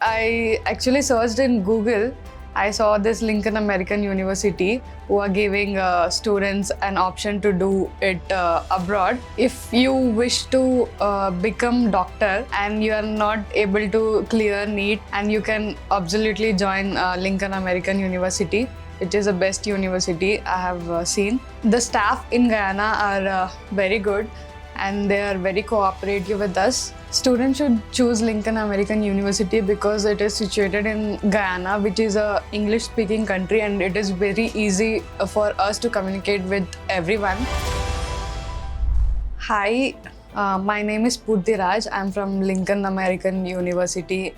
I actually searched in Google. I saw this Lincoln American University who are giving students an option to do it abroad. If you wish to become doctor and you are not able to clear NEET, and you can absolutely join Lincoln American University. It is the best university I have seen. The staff in Guyana are very good and they are very cooperative with us. Students should choose Lincoln American University because it is situated in Guyana, which is a English-speaking country, and it is very easy for us to communicate with everyone. Hi, my name is Spoorthi Raj. I'm from Lincoln American University,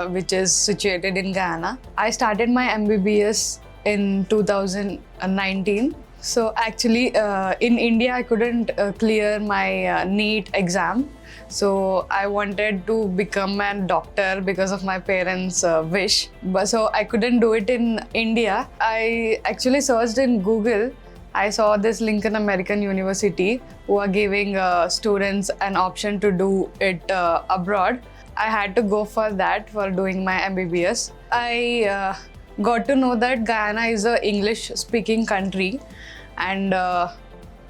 which is situated in Guyana. I started my MBBS in 2019. So actually, in India, I couldn't clear my NEET exam. So I wanted to become a doctor because of my parents' wish. But so I couldn't do it in India. I actually searched in Google. I saw this Lincoln American University who are giving students an option to do it abroad. I had to go for that for doing my MBBS. I got to know that Guyana is an English-speaking country, and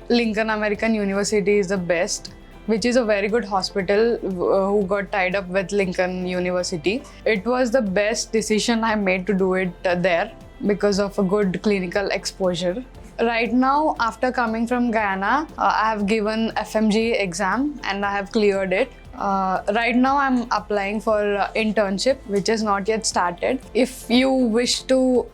Lincoln American University is the best, which is a very good hospital who got tied up with Lincoln University. It was the best decision I made to do it there because of a good clinical exposure. Right now, after coming from Guyana, I have given FMGE exam and I have cleared it. Right now, I'm applying for internship, which is not yet started. If you wish to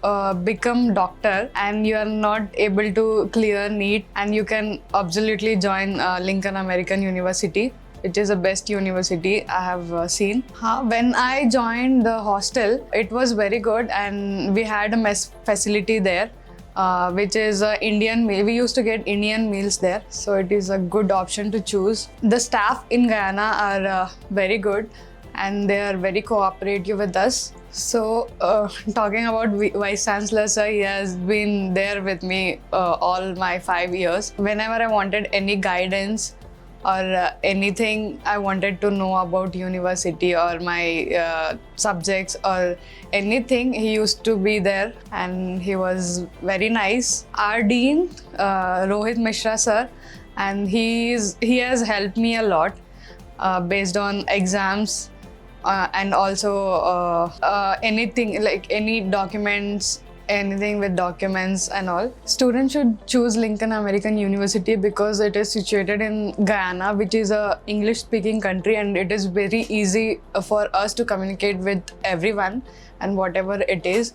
become doctor and you are not able to clear NEET, and you can absolutely join Lincoln American University. It is the best university I have seen. When I joined the hostel, it was very good, and we had a mess facility there. Which is Indian meal. We used to get Indian meals there, so it is a good option to choose. The staff in Guyana are very good and they are very cooperative with us. So talking about Vice Chancellor sir, he has been there with me all my 5 years. Whenever I wanted any guidance or anything I wanted to know about university or my subjects or anything, he used to be there and he was very nice. Our dean, Rohit Mishra sir, and he has helped me a lot based on exams and also anything like any documents, anything with documents and all. Students should choose Lincoln American University because it is situated in Guyana, which is a English-speaking country, and it is very easy for us to communicate with everyone and whatever it is.